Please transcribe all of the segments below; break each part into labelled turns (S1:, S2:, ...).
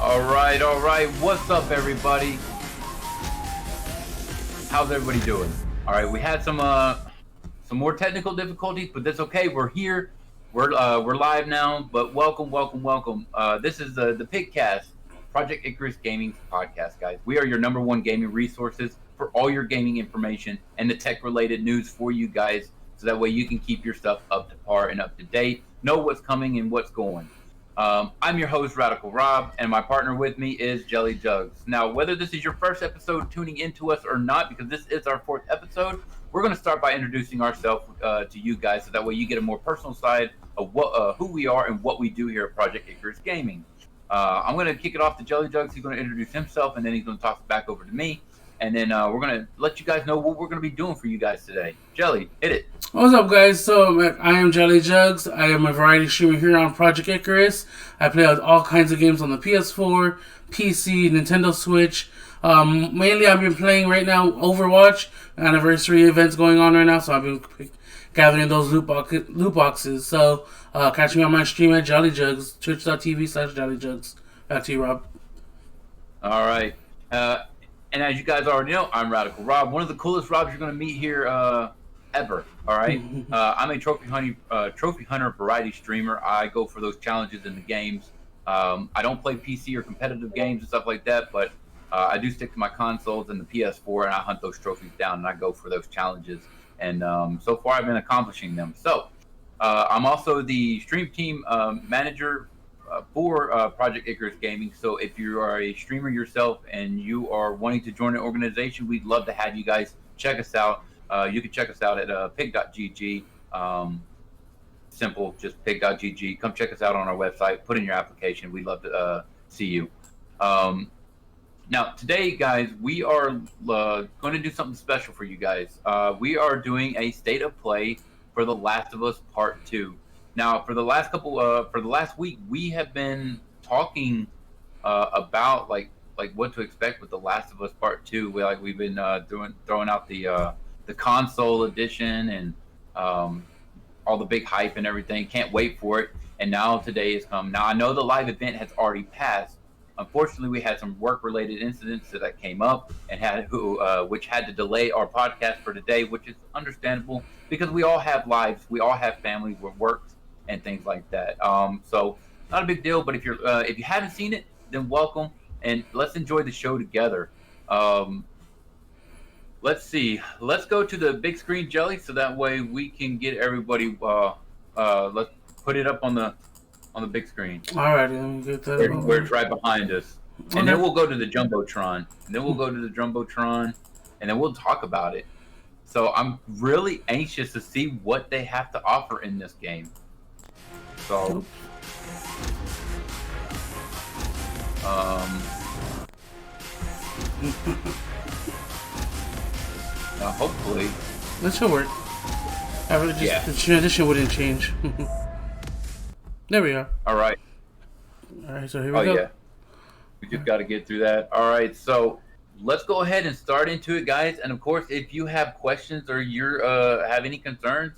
S1: All right. What's up, everybody? How's everybody doing? All right, we had some more technical difficulties, but that's okay. We're here. We're live now. But welcome. This is the PIGCast, Project Icarus Gaming podcast, guys. We are your number one gaming resources for all your gaming information and the tech-related news for you guys, so that way you can keep your stuff up to par and up to date, know what's coming and what's going. I'm your host, Radical Rob, and my partner with me is Jelly Jugs. Now, whether this is your first episode tuning into us or not, because this is our fourth episode, we're going to start by introducing ourselves to you guys, so that way you get a more personal side of who we are and what we do here at Project Icarus Gaming. I'm going to kick it off to Jelly Jugs. He's going to introduce himself, and then he's going to toss it back over to me. And then we're going to let you guys know what we're going to be doing for you guys today. Jelly, hit it.
S2: What's up, guys? So, I am Jelly Jugs. I am a variety streamer here on Project Icarus. I play all kinds of games on the PS4, PC, Nintendo Switch. Mainly, I've been playing right now Overwatch. Anniversary events going on right now, so I've been gathering those loot boxes. So, catch me on my stream at Jelly Jugs, twitch.tv/Jelly Jugs. Back to you, Rob.
S1: All right. And as you guys already know, I'm Radical Rob, one of the coolest Robs you're going to meet here ever. All right. I'm a trophy hunter variety streamer. I go for those challenges in the games. I don't play PC or competitive games and stuff like that, but I do stick to my consoles and the PS4, and I hunt those trophies down and I go for those challenges. And so far, I've been accomplishing them. So I'm also the stream team manager for Project Icarus Gaming. So if you are a streamer yourself and you are wanting to join an organization, we'd love to have you guys check us out. You can check us out at pig.gg. Simple, just pig.gg. Come check us out on our website. Put in your application. We'd love to see you. Now, today, guys, we are going to do something special for you guys. We are doing a state of play for The Last of Us Part 2. Now, for the last week, we have been talking about like what to expect with The Last of Us Part 2. We've been throwing out the console edition and all the big hype and everything. Can't wait for it. And now today has come. Now I know the live event has already passed. Unfortunately, we had some work-related incidents that came up and which had to delay our podcast for today, which is understandable because we all have lives, we all have families, we're works and things like that. So not a big deal. But if you haven't seen it, then welcome, and let's enjoy the show together. Let's see. Let's go to the big screen, Jelly, so that way we can get everybody. Let's put it up on the big screen.
S2: All right, let me get that.
S1: Where it's right behind us, and then we'll go to the jumbotron, and then we'll talk about it. So I'm really anxious to see what they have to offer in this game. So, hopefully
S2: this should work. The transition wouldn't change. There we are.
S1: All right,
S2: so here we go.
S1: Yeah. We just got to get through that. All right, so let's go ahead and start into it, guys. And of course, if you have questions or you have any concerns,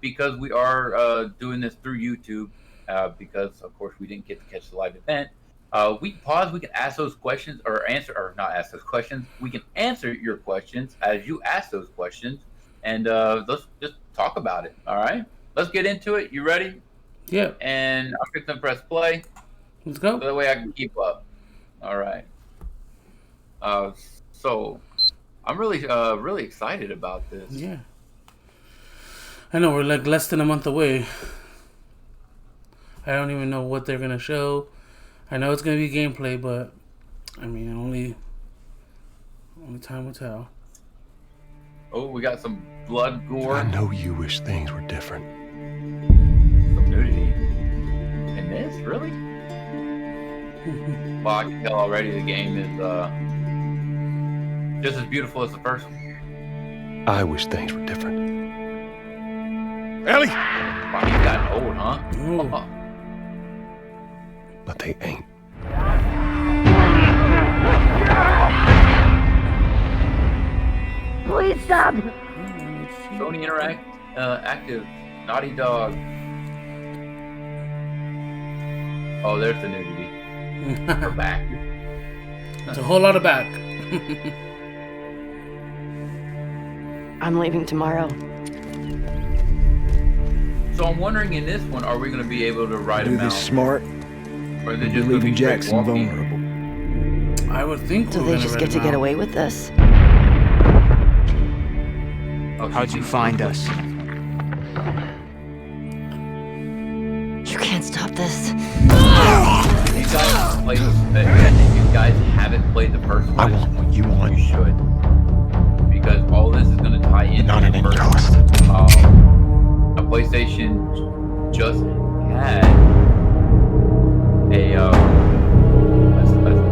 S1: because we are doing this through YouTube, because of course we didn't get to catch the live event, we can pause. We can ask those questions, we can answer your questions as you ask those questions, and let's just talk about it. All right, let's get into it. You ready?
S2: Yeah.
S1: And I'll click and press play.
S2: Let's go.
S1: So that way I can keep up. All right. So I'm really excited about this.
S2: Yeah. I know we're like less than a month away. I don't even know what they're gonna show. I know it's gonna be gameplay, but I mean, only time will tell.
S1: Oh, we got some blood, gore.
S3: I know you wish things were different.
S1: Some nudity. In this, really? Well, I can tell already the game is just as beautiful as the first one.
S3: I wish things were different. Ellie!
S1: Wow, he's gotten old, huh?
S2: Oh.
S3: But they ain't.
S4: Please stop!
S1: Sony Active, Naughty Dog. Oh, there's the nudity. We're back.
S2: It's a whole lot of back.
S4: I'm leaving tomorrow.
S1: So I'm wondering, in this one, are we going to be able to ride
S5: Do
S1: him out?
S5: this smart.
S1: Or are they
S5: You're
S1: just going to
S5: leaving
S1: be straight
S5: Jackson
S1: walking?
S5: vulnerable.
S2: I would think
S4: Do
S2: we're
S4: they
S2: gonna
S4: just
S2: let
S4: get to
S2: him
S4: get
S2: out.
S4: away with this?
S1: Oh,
S6: How'd you find us?
S4: You can't stop this.
S1: You guys played, if you guys haven't played the first one,
S7: I want what you want.
S1: you should. Because all this is going to tie into
S7: Not at
S1: the
S7: any
S1: first
S7: cost.
S1: A PlayStation just had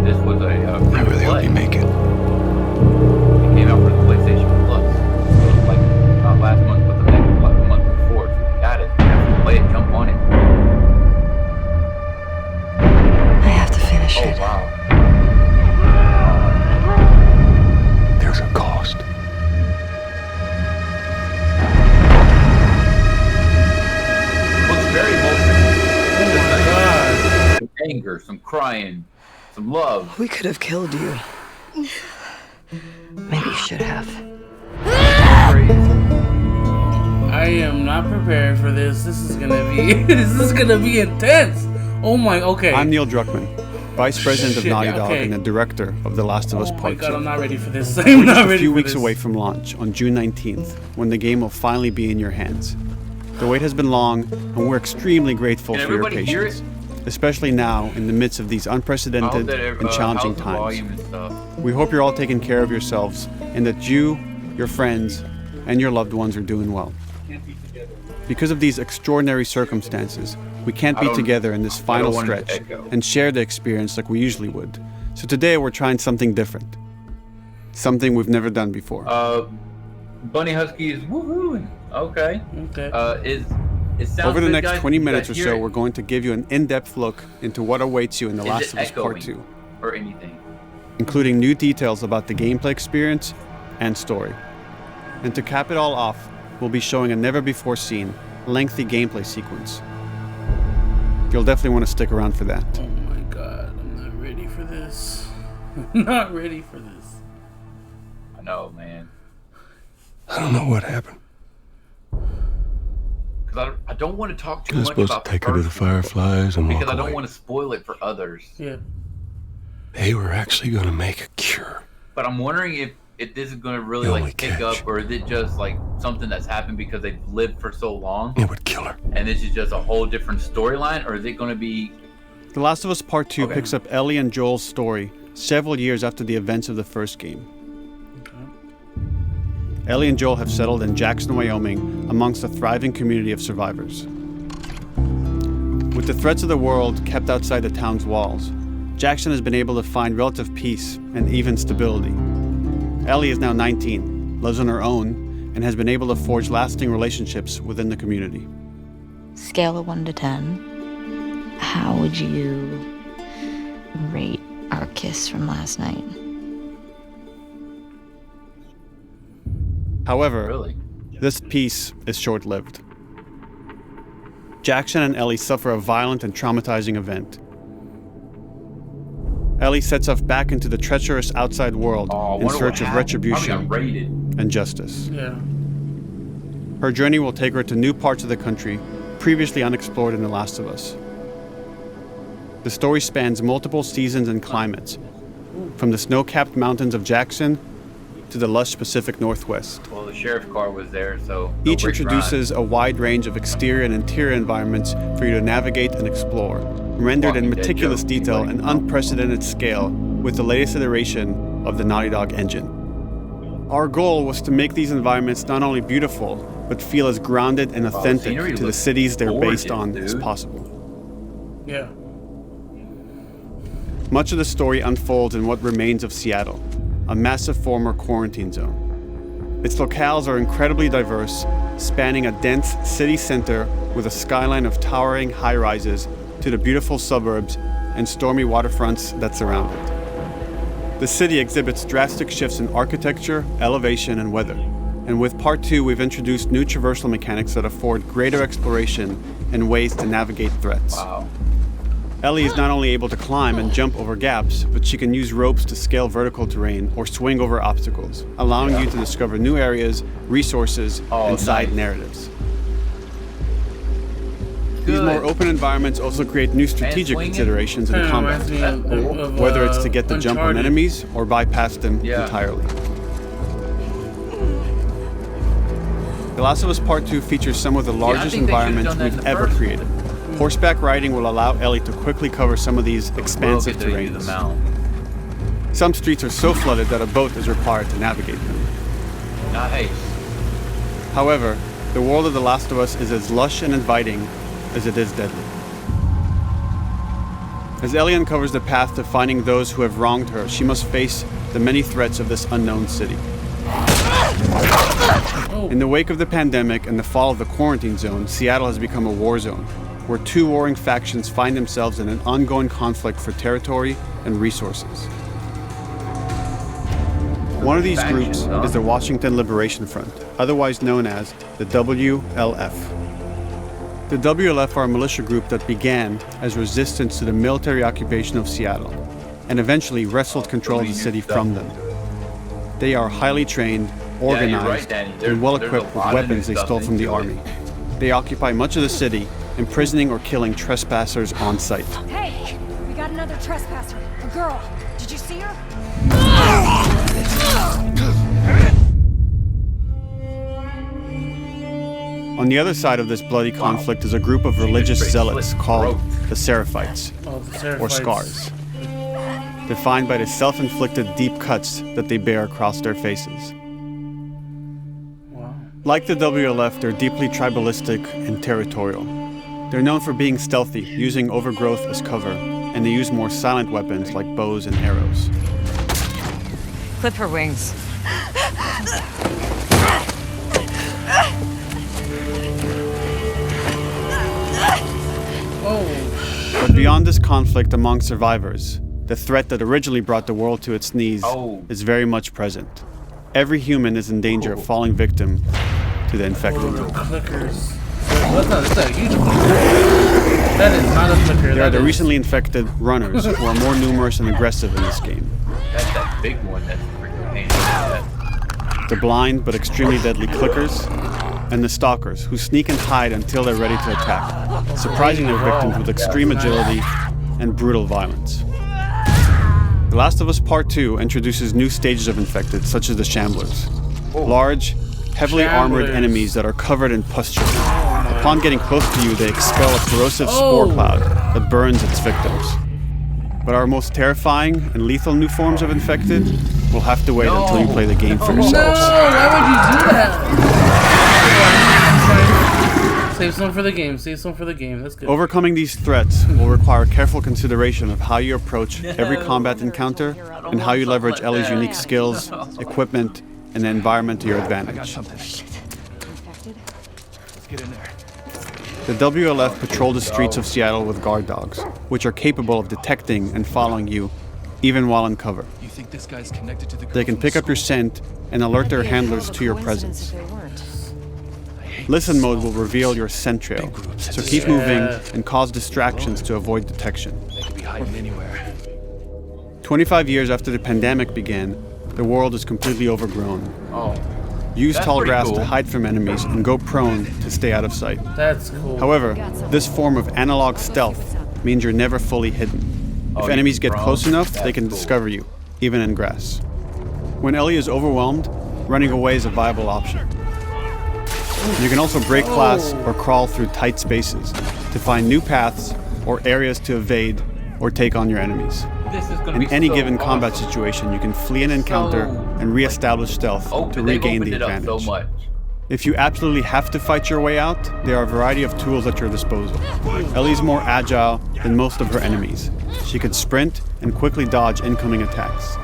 S1: this was a
S7: I really hope you make it.
S1: It came out for the PlayStation Plus. So it was like not last month, but the month before. So you got it. You have to play it, jump on it.
S4: I have to finish
S1: Oh
S4: it.
S1: wow.
S7: There's a cost.
S1: Looks very emotional.
S2: Oh my god.
S1: Some anger, some crying, some love.
S4: We could have killed you. Maybe you should have.
S1: Crazy.
S2: I am not prepared for this. This is gonna be intense. Oh my. Okay.
S8: I'm Neil Druckmann, Vice President of
S2: Shit,
S8: Naughty
S2: yeah,
S8: Dog
S2: okay.
S8: and the Director of The Last of Us
S2: Oh my
S8: Part
S2: god,
S8: 2.
S2: I'm not ready for this. I'm
S8: We're
S2: not
S8: just a
S2: ready
S8: few
S2: for
S8: weeks
S2: this.
S8: away from launch on June 19th, when the game will finally be in your hands. The wait has been long, and we're extremely grateful
S1: Can
S8: for your
S1: everybody hear
S8: patience, especially now in the midst of these
S1: I hope
S8: unprecedented
S1: that
S8: and challenging
S1: how's the
S8: times.
S1: volume and stuff?
S8: We hope you're all taking care of yourselves and that you, your friends, and your loved ones are doing well. Because of these extraordinary circumstances, we can't
S1: I
S8: be
S1: don't-
S8: together in this
S1: I
S8: final
S1: don't want it to
S8: stretch
S1: echo.
S8: and share the experience like we usually would. So today we're trying something different. Something we've never done before.
S1: Bunny Husky is woohoo. Okay.
S2: Okay.
S1: It sounds
S8: Over the
S1: good,
S8: next
S1: guys.
S8: 20
S1: You
S8: minutes or
S1: guys hear
S8: so,
S1: it?
S8: we're going to give you an in-depth look into what awaits you in The
S1: Is
S8: Last
S1: it
S8: of Us Part
S1: echoing
S8: 2,
S1: or anything?
S8: including new details about the gameplay experience and story. And to cap it all off, we'll be showing a never-before-seen, lengthy gameplay sequence. You'll definitely want to stick around for that.
S2: Oh my god, I'm not ready for this. I'm not ready for this.
S1: I know, man.
S7: I don't know what happened.
S1: Because I don't want to talk too
S7: I was
S1: much
S7: supposed
S1: about
S7: to take
S1: the
S7: her to the
S1: first one,
S7: Fireflies and
S1: because
S7: walk
S1: I don't
S7: away.
S1: want to spoil it for others.
S2: Yeah.
S7: They were actually going to make a cure.
S1: But I'm wondering if this is going to really
S7: The only
S1: like pick
S7: catch.
S1: up, or is it just like something that's happened because they've lived for so long,
S7: It would kill her.
S1: and this is just a whole different storyline, or is it going to be?
S8: The Last of Us Part 2
S1: Okay.
S8: picks up Ellie and Joel's story several years after the events of the first game. Ellie and Joel have settled in Jackson, Wyoming, amongst a thriving community of survivors. With the threats of the world kept outside the town's walls, Jackson has been able to find relative peace and even stability. Ellie is now 19, lives on her own, and has been able to forge lasting relationships within the community.
S9: Scale of 1 to 10, how would you rate our kiss from last night?
S8: However,
S1: Really?
S8: this peace is short-lived. Jackson and Ellie suffer a violent and traumatizing event. Ellie sets off back into the treacherous outside world
S1: Oh, I
S8: in
S1: wonder what
S8: search of
S1: happened. Probably
S8: retribution
S1: got raided.
S8: and justice.
S2: Yeah.
S8: Her journey will take her to new parts of the country previously unexplored in The Last of Us. The story spans multiple seasons and climates, from the snow-capped mountains of Jackson to the lush Pacific Northwest.
S1: Well, the sheriff's car was there, so no
S8: Each
S1: Rick
S8: introduces a wide range of exterior and interior environments for you to navigate and explore, rendered in
S1: Walking Dead
S8: meticulous
S1: joke.
S8: detail
S1: Anybody
S8: and
S1: know?
S8: unprecedented scale with the latest iteration of the Naughty Dog engine. Our goal was to make these environments not only beautiful, but feel as grounded and authentic
S1: scenery
S8: to the
S1: looks
S8: cities they're based
S1: gorgeous,
S8: on as
S1: dude.
S8: possible.
S2: Yeah.
S8: Much of the story unfolds in what remains of Seattle, a massive former quarantine zone. Its locales are incredibly diverse, spanning a dense city center with a skyline of towering high-rises to the beautiful suburbs and stormy waterfronts that surround it. The city exhibits drastic shifts in architecture, elevation, and weather. And with Part 2, we've introduced new traversal mechanics that afford greater exploration and ways to navigate threats.
S1: Wow.
S8: Ellie is not only able to climb and jump over gaps, but she can use ropes to scale vertical terrain or swing over obstacles, allowing you to discover new areas, resources, and side narratives. These more open environments also create new strategic considerations in combat, whether it's to get the jump on enemies or bypass them entirely. The Last of Us Part 2 features some of the largest environments we've ever created. Horseback riding will allow Ellie to quickly cover some of these expansive terrains. Some streets are so flooded that a boat is required to navigate them.
S1: Nice.
S8: However, the world of The Last of Us is as lush and inviting as it is deadly. As Ellie uncovers the path to finding those who have wronged her, she must face the many threats of this unknown city. In the wake of the pandemic and the fall of the quarantine zone, Seattle has become a war zone, where two warring factions find themselves in an ongoing conflict for territory and resources. One of these groups is the Washington Liberation Front, otherwise known as the WLF. The WLF are a militia group that began as resistance to the military occupation of Seattle, and eventually wrestled control of the city from them. They are highly trained, organized, and well-equipped with weapons they stole from the army. They occupy much of the city, imprisoning or killing trespassers on sight.
S5: Hey, we got another trespasser. A girl. Did you see her?
S8: On the other side of this bloody conflict is a group of religious zealots called the Seraphites, or Scars, defined by the self-inflicted deep cuts that they bear across their faces. Like the WLF, they're deeply tribalistic and territorial. They're known for being stealthy, using overgrowth as cover, and they use more silent weapons like bows and arrows.
S6: Clip her wings.
S8: But beyond this conflict among survivors, the threat that originally brought the world to its knees is very much present. Every human is in danger of falling victim to the infected.
S2: Clickers. That's a huge clicker. That is not a clicker.
S8: There are the recently infected runners, who are more numerous and aggressive in this game.
S1: That's that big one. That's freaking painful.
S8: The blind but extremely deadly clickers, and the stalkers, who sneak and hide until they're ready to attack, surprising their victims with extreme agility and brutal violence. The Last of Us Part 2 introduces new stages of infected, such as the Shamblers. Large, heavily armored enemies that are covered in pustule. Upon getting close to you, they expel a corrosive spore cloud that burns its victims. But our most terrifying and lethal new forms of infected will have to wait until you play the game for yourselves.
S2: No, why would you do that? Save some for the game. Save some for the game. That's good.
S8: Overcoming these threats will require careful consideration of how you approach every combat encounter and how you leverage Ellie's unique skills, equipment, and the environment to your advantage. The WLF patrol the streets of Seattle with guard dogs, which are capable of detecting and following you, even while in cover. They can pick up your scent and alert their handlers to your presence. Listen mode will reveal your scent trail, so keep moving and cause distractions to avoid detection. 25 years after the pandemic began, the world is completely overgrown. Use tall grass to hide from enemies and go prone to stay out of sight.
S2: That's cool.
S8: However, this form of analog stealth means you're never fully hidden. If enemies get close enough, they can discover you, even in grass. When Ellie is overwhelmed, running away is a viable option. You can also break glass or crawl through tight spaces to find new paths or areas to evade or take on your enemies. In any given combat situation, you can flee an encounter and re-establish stealth to regain the advantage. If you absolutely have to fight your way out, there are a variety of tools at your disposal. Ellie's more agile than most of her enemies. She can sprint and quickly dodge incoming attacks.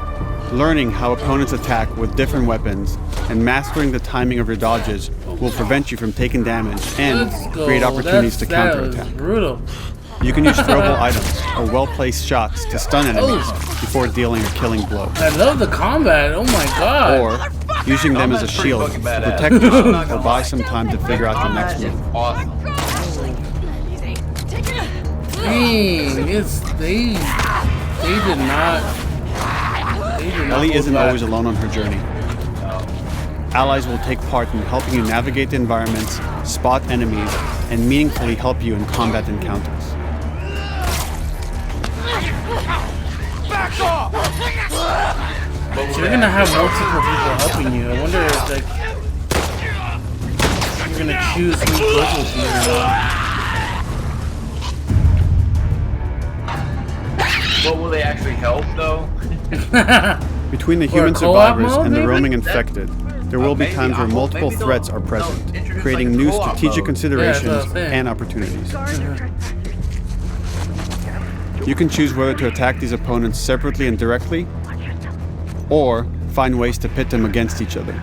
S8: Learning how opponents attack with different weapons and mastering the timing of your dodges will prevent you from taking damage and create opportunities to counterattack.
S2: Brutal.
S8: You can use throwable items or well-placed shots to stun enemies before dealing a killing blow.
S2: I love the combat. Oh my god.
S8: Or using them as a shield to protect yourself or buy some time to figure out the next move.
S1: Awesome.
S2: Dang, they did not.
S8: Ellie isn't always alone on her journey. Allies will take part in helping you navigate the environments, spot enemies, and meaningfully help you in combat encounters.
S2: So you're gonna have multiple people helping you. I wonder if like you're gonna choose who goes with you or not.
S1: What will they actually help though?
S8: Between the human survivors and the roaming infected, there will be times where multiple threats are present, creating new strategic considerations and opportunities. You can choose whether to attack these opponents separately and directly, or find ways to pit them against each other.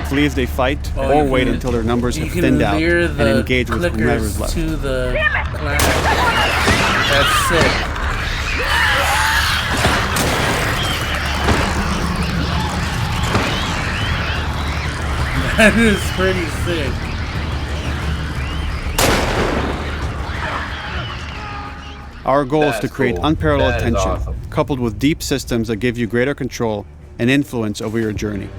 S8: Flee as they fight, or wait until their numbers have thinned out and engage with whomever's left.
S2: To the planet. That's sick. That is pretty sick.
S8: Our goal is to create unparalleled tension, coupled with deep systems that give you greater control and influence over your journey.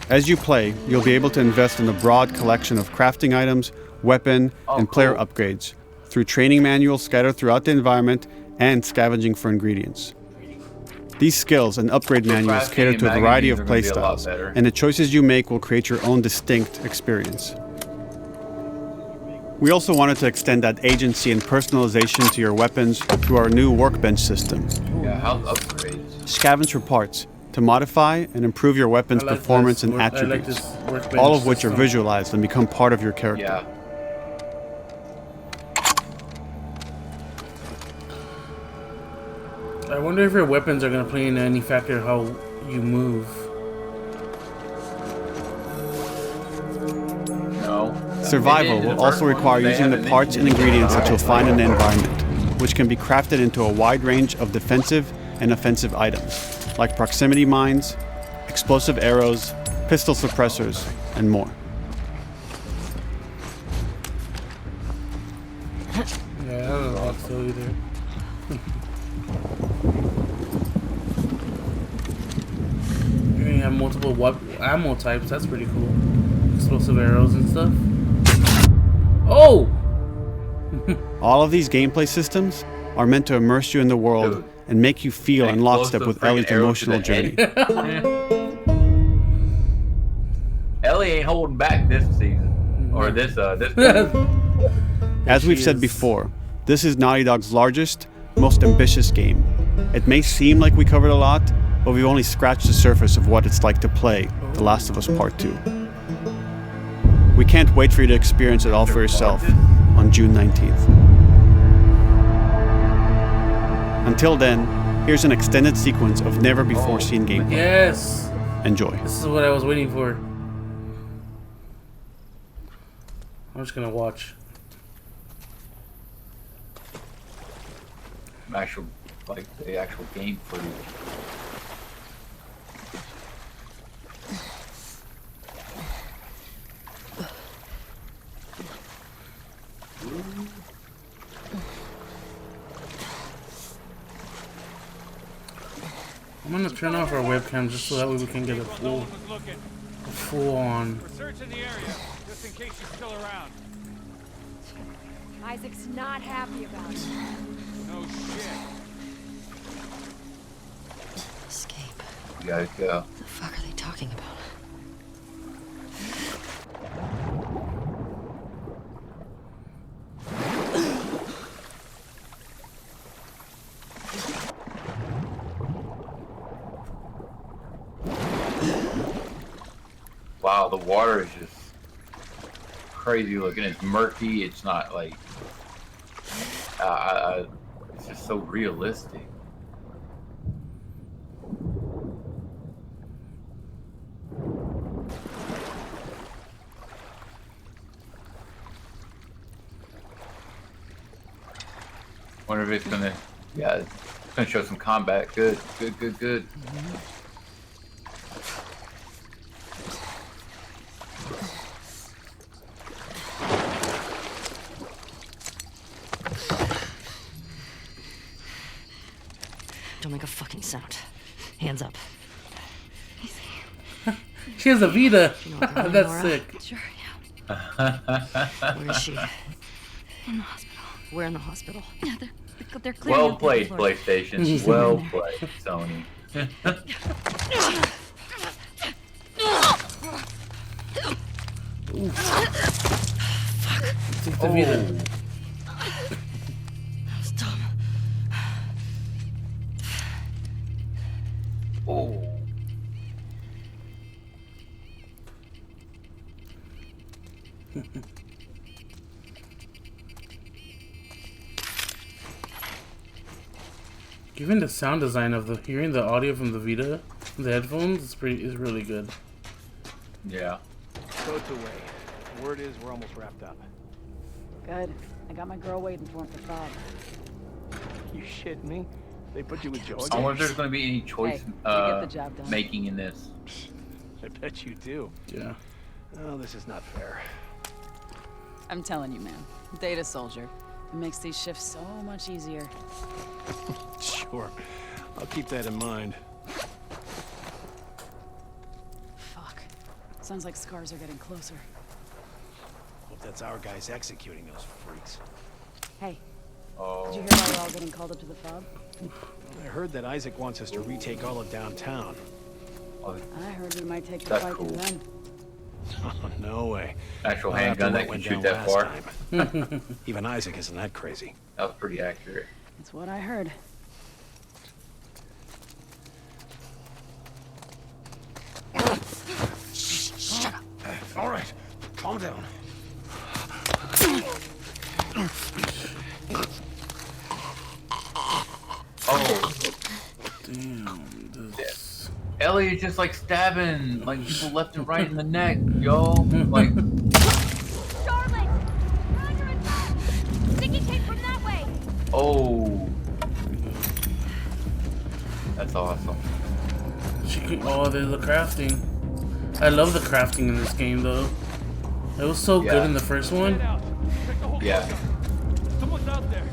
S8: As you play, you'll be able to invest in a broad collection of crafting items, weapon, and player upgrades through training manuals scattered throughout the environment and scavenging for ingredients. These skills and upgrade manuals cater to a variety of playstyles, and the choices you make will create your own distinct experience. We also wanted to extend that agency and personalization to your weapons through our new workbench system.
S1: Yeah, house upgrades.
S8: Scavenge for parts to modify and improve your weapon's performance and attributes, all of which are visualized and become part of your character.
S1: Yeah.
S2: I wonder if your weapons are going to play into any factor how you move.
S1: No.
S8: Survival will also require using the parts and ingredients that you'll find in the environment, which can be crafted into a wide range of defensive and offensive items, like proximity mines, explosive arrows, pistol suppressors, and more.
S2: Yeah, I don't know so either. You have multiple ammo types, that's pretty cool. Explosive arrows and stuff. Oh!
S8: All of these gameplay systems are meant to immerse you in the world and make you feel in lockstep with Ellie's emotional journey.
S1: Ellie ain't holding back this season. Or this
S8: As we've said before, this is Naughty Dog's largest, most ambitious game. It may seem like we covered a lot, but we've only scratched the surface of what it's like to play The Last of Us Part 2. We can't wait for you to experience it all for yourself on June 19th. Until then, here's an extended sequence of never-before-seen gameplay.
S2: Yes!
S8: Enjoy.
S2: This is what I was waiting for. I'm just gonna watch.
S1: The actual game footage.
S2: I'm gonna turn off our webcam just so that way we can get a full on.
S3: We're searching the area, just in case she's still around.
S5: Isaac's not happy about it.
S3: No shit.
S4: Escape.
S1: You guys go.
S4: What the fuck are they talking about?
S1: Wow, the water is just crazy looking. It's murky. It's not like it's just so realistic. Wonder if it's gonna, yeah, it's gonna show some combat. Good.
S4: make a fucking sound. Hands up.
S2: She has a Vita.
S4: You know what they're doing,
S2: That's
S4: Laura?
S2: sick.
S4: Sure, yeah. Where is she?
S5: In the hospital.
S4: We're in the hospital.
S5: Yeah, they're clearing
S1: Well
S5: out the
S1: played,
S5: floor.
S1: PlayStation. Well played, Sony.
S2: Take the Vita.
S4: That was dumb.
S1: Oh.
S2: Even the sound design of hearing the audio from the Vita, the headphones, is really good.
S1: Yeah.
S3: Boat's away. Word is we're almost wrapped up.
S10: Good. I got my girl waiting for him for Bob.
S3: You shitting me? They put you with Joe
S1: I
S3: again?
S1: wonder if there's going to be any choice
S10: Hey, you get the job done.
S1: making in this.
S3: I bet you do.
S2: Yeah.
S3: Oh, this is not fair.
S10: I'm telling you, man. Data soldier. It makes these shifts so much easier.
S3: Sure. I'll keep that in mind.
S10: Fuck. Sounds like scars are getting closer.
S3: Hope that's our guys executing those freaks.
S10: Hey,
S1: Oh.
S10: did you hear why we're all getting called up to the fob?
S3: I heard that Isaac wants us to retake all of downtown.
S1: Oh,
S10: I heard we might take the
S1: That's
S10: fight
S1: cool.
S10: to them.
S3: Oh, no way.
S1: actual
S3: Not after
S1: handgun
S3: what
S1: that can
S3: went
S1: shoot
S3: down
S1: that
S3: last
S1: far.
S3: time. Even Isaac isn't that crazy.
S1: That was pretty accurate.
S10: That's what I heard.
S3: All right, calm down.
S1: Oh,
S2: Damn. This...
S1: Ellie is just like stabbing like people left and right in the neck, yo. Like,
S5: Charlotte! Roger and Bob! Sticky tape from that way!
S1: oh, that's awesome.
S2: Oh, there's the crafting. I love the crafting in this game, though. It was so good in the first one.
S1: Yeah.
S3: Someone's out there.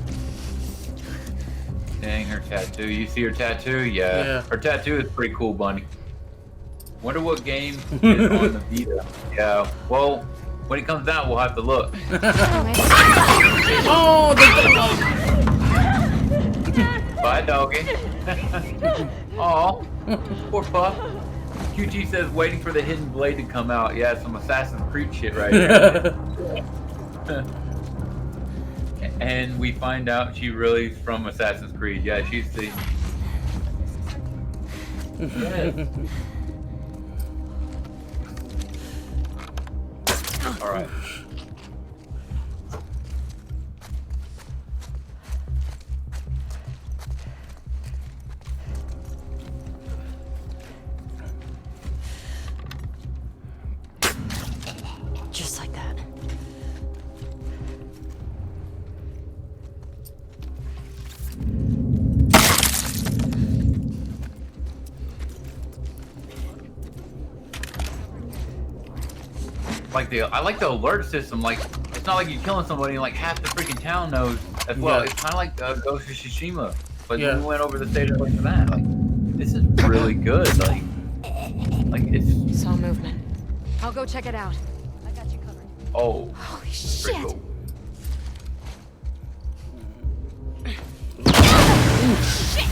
S1: Dang, her tattoo. You see her tattoo? Yeah.
S2: Yeah.
S1: Her tattoo is pretty cool, Bunny. Wonder what game is on the Vita. Yeah. Well, when it comes out, we'll have to look.
S2: Oh,
S1: Bye, doggy. Aw, poor pup. QT says waiting for the hidden blade to come out. Yeah, some Assassin's Creed shit right here. And we find out she really is from Assassin's Creed. Yeah, she's the. Yes. All right.
S4: Just like that.
S1: Like I like the alert system. Like it's not like you're killing somebody and like half the freaking town knows as well.
S2: Yeah.
S1: It's kind of like Ghost of Tsushima, but
S2: Yeah.
S1: then we went over the stage like that. Like this is really good. Like it's
S4: Saw movement.
S5: I'll go check it out. I got you covered.
S1: oh
S5: Holy
S1: pretty
S5: shit!
S1: cool.
S5: Shit!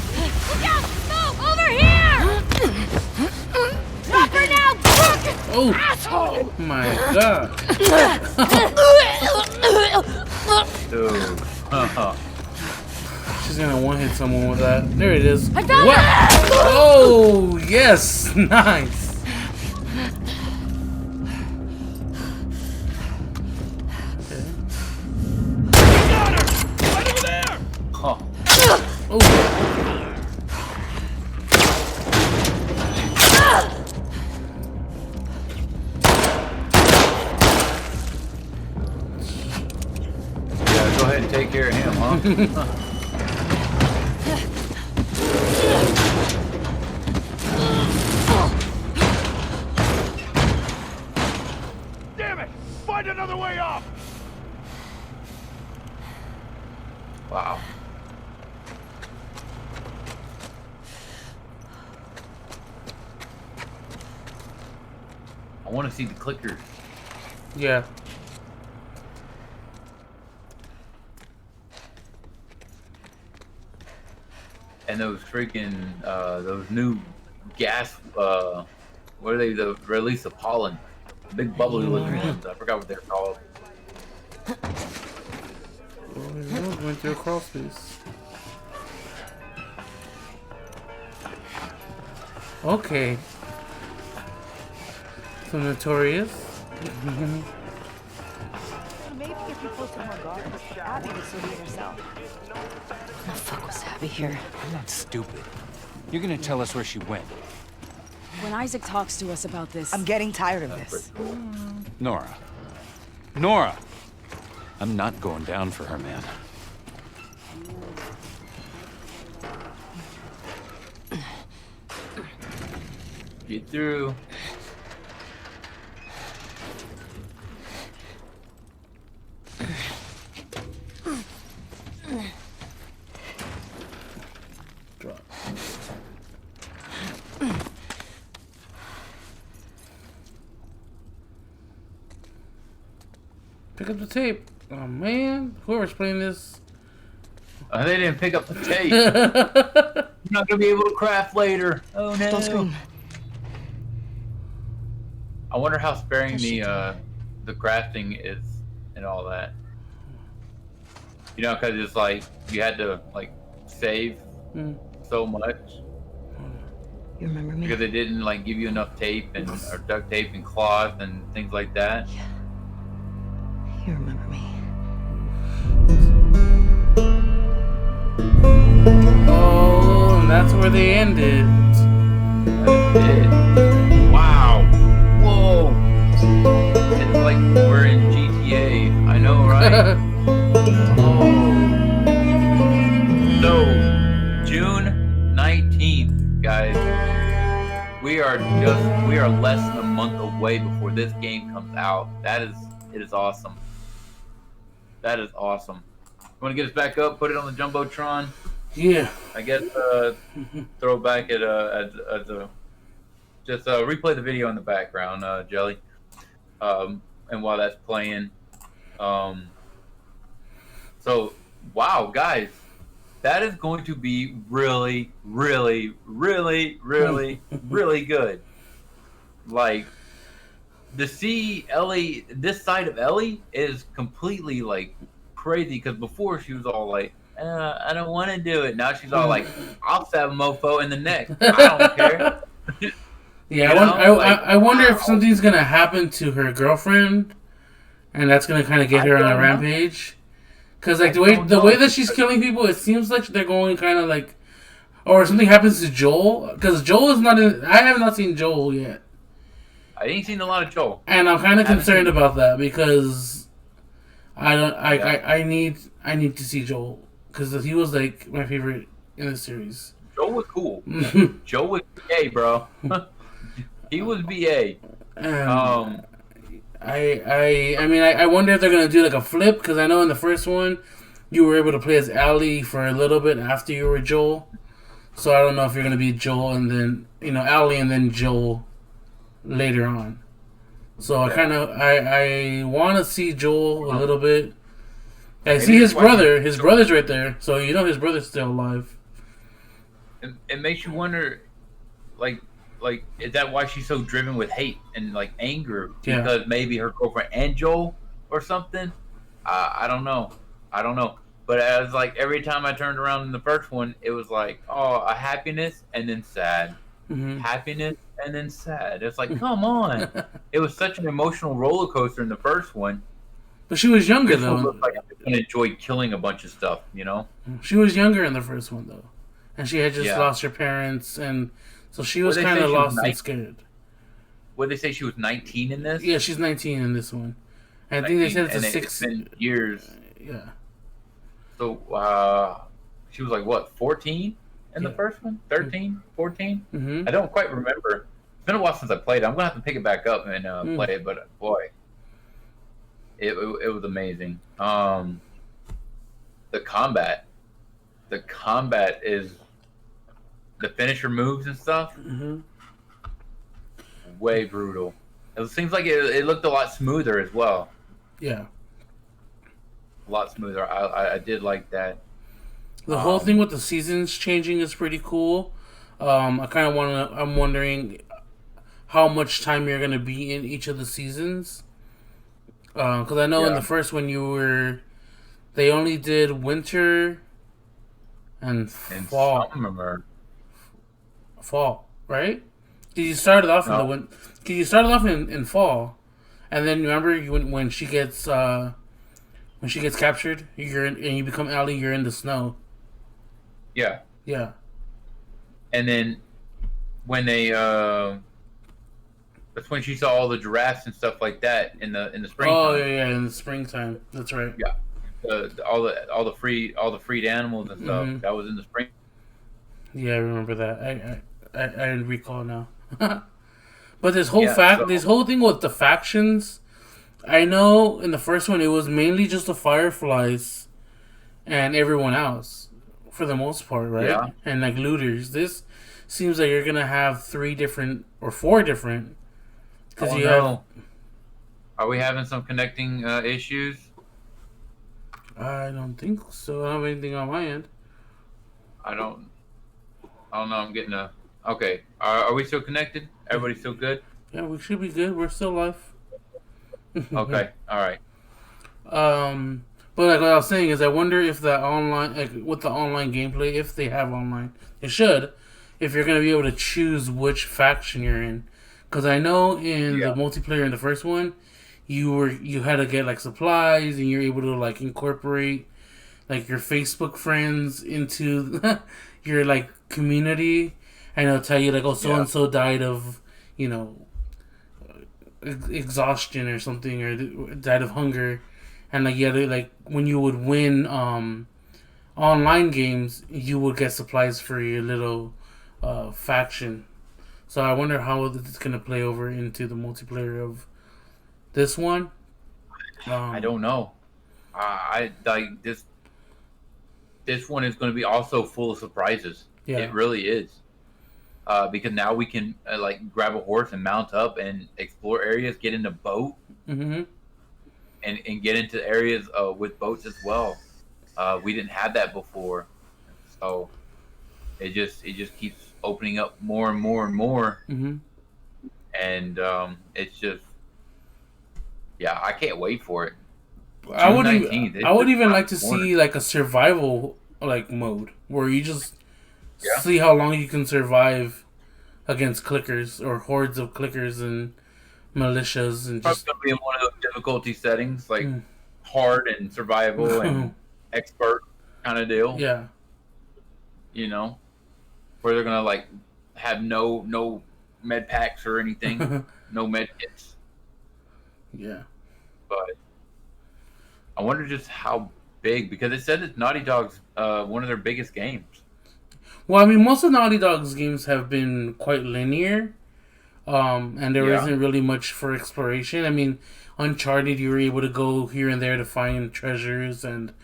S5: Look out! Move! Over here! Drop her now! Crook!
S2: oh,
S5: Asshole!
S2: my god.
S1: Dude.
S2: She's gonna one-hit someone with that. There it is.
S5: I found
S2: What?
S5: her!
S2: Oh, yes. Nice.
S1: Huh.
S2: Oh.
S1: Yeah, go ahead and take care of him, huh?
S3: Damn it! Find another way off!
S1: Wow. I want to see the clickers.
S2: Yeah.
S1: And those freaking, those new gas, what are they? The release of pollen. Big bubbly looking ones. I forgot what they're called.
S2: Went through a crawl space. Okay. So notorious.
S5: Maybe if you posted more guards, Abby would still be herself.
S4: What the fuck was Abby here?
S3: I'm not stupid. You're gonna tell us where she went.
S10: When Isaac talks to us about this...
S4: I'm getting tired of this.
S3: Nora. Nora! I'm not going down for her, man.
S1: Get through.
S2: Drop. Pick up the tape. Oh man, whoever's playing this.
S1: They didn't pick up the tape. You're not gonna be able to craft later. Oh no.
S4: Don't scream.
S1: I wonder how sparing the crafting is and all that. You know, because it's like you had to like save so much
S4: You remember me?
S1: because they didn't like give you enough tape and or duct tape and cloth and things like that.
S4: Yeah. You remember me?
S2: Oh, and that's where they ended.
S1: That is it. Wow. Whoa. It's like we're in GTA. I know, right? Oh. So, June 19th, guys. We are less than a month away before this game comes out. It is awesome. That is awesome. You want to get us back up? Put it on the jumbotron.
S2: Yeah.
S1: I guess throw back at the just replay the video in the background, Jelly. And while that's playing, so wow, guys, that is going to be really, really, really, really, really good. Like, to see Ellie, this side of Ellie is completely like crazy because before she was all like, I don't want to do it. Now she's all like, I'll stab a mofo in the neck. I don't care.
S2: Yeah, I wonder if something's gonna happen to her girlfriend, and that's gonna kind of get her on a rampage. Cause like the way that she's killing people, it seems like they're going kind of like, or something happens to Joel. Cause Joel is not in. I have not seen Joel yet.
S1: I ain't seen a lot of Joel,
S2: and I'm kind of concerned about that because I need to see Joel because he was like my favorite in the series.
S1: Joel was cool. Joel was BA, bro. He was BA.
S2: I wonder if they're gonna do like a flip because I know in the first one you were able to play as Allie for a little bit after you were Joel. So I don't know if you're gonna be Joel and then Allie and then Joel later on. So I want to see Joel a little bit. I see his brother. His brother's right there, so his brother's still alive.
S1: It makes you wonder, like, is that why she's so driven with hate and like anger?
S2: Yeah.
S1: Because maybe her girlfriend and Joel or something. I don't know. But as like every time I turned around in the first one, it was like, oh, a happiness and then sad, happiness and then sad. It's like, come on. It was such an emotional roller coaster in the first one.
S2: But she was younger
S1: This one
S2: though.
S1: looked like I enjoyed killing a bunch of stuff,
S2: She was younger in the first one though, and she had just lost her parents, and so she was kind of lost and scared.
S1: What did they say? She was 19 in this?
S2: Yeah, she's 19 in this one. And I think they said it's a 6
S1: It's been years.
S2: Yeah.
S1: So she was like what, 14 in the first one? 13, 14?
S2: Mm-hmm.
S1: I don't quite remember. It's been a while since I played it. I'm gonna have to pick it back up and play it. But boy, it was amazing. The combat is the finisher moves and stuff. Way brutal. It seems like it looked a lot smoother as well.
S2: Yeah.
S1: A lot smoother. I did like that.
S2: The whole thing with the seasons changing is pretty cool. I kind of want to. I'm wondering how much time you're gonna be in each of the seasons. Because I know in the first one they only did winter and fall.
S1: Summer.
S2: Fall, right? Because you started off in
S1: No.
S2: the win. Because you started off in fall, and then remember when she gets captured, and you become Ellie. You're in the snow.
S1: Yeah.
S2: Yeah.
S1: And then when they that's when she saw all the giraffes and stuff like that in the springtime.
S2: Oh yeah, in the springtime. That's right.
S1: Yeah. All the freed animals and stuff.
S2: Mhm.
S1: That was in the spring.
S2: Yeah, I remember that. I recall now. But this whole this whole thing with the factions, I know in the first one it was mainly just the Fireflies and everyone else for the most part, right?
S1: Yeah.
S2: And like looters. This seems like you're gonna have 3 different or 4 different. Because you have.
S1: Are we having some connecting issues?
S2: I don't think so. I don't have anything on my end.
S1: I don't know. I'm getting a. Okay. Are we still connected? Everybody still good?
S2: Yeah, we should be good. We're still live.
S1: Okay. All right.
S2: But like what I was saying is, I wonder if the online, like with the online gameplay, if they have online, they should. If you're gonna be able to choose which faction you're in, because I know in the multiplayer in the first one, you had to get like supplies, and you're able to like incorporate like your Facebook friends into your like community, and it'll tell you like, oh, so and so died of, you know, exhaustion or something, or died of hunger, and like like when you would win online games, you would get supplies for your little faction. So I wonder how it's gonna play over into the multiplayer of this one.
S1: I don't know. I like this. This one is going to be also full of surprises.
S2: Yeah.
S1: It really is. Because now we can like grab a horse and mount up and explore areas, get in a boat,
S2: Mm-hmm.
S1: and get into areas with boats as well. We didn't have that before, so it just keeps opening up more and more and more.
S2: Mm-hmm.
S1: And it's just, yeah, I can't wait for it.
S2: I would
S1: June
S2: even
S1: 19th,
S2: I would even
S1: it's
S2: like to
S1: around the corner.
S2: see like a survival like mode where you just
S1: Yeah.
S2: see how long you can survive against clickers or hordes of clickers and militias and
S1: Probably
S2: just
S1: gonna be in one of those difficulty settings, like hard and survival and expert kind of deal.
S2: yeah.
S1: You know, where they're gonna like have no med packs or anything, no med kits.
S2: Yeah.
S1: But I wonder just how big, because it said it's Naughty Dog's one of their biggest games.
S2: Well, I mean, most of Naughty Dog's games have been quite linear, and there
S1: Yeah.
S2: isn't really much for exploration. I mean, Uncharted, you were able to go here and there to find treasures, and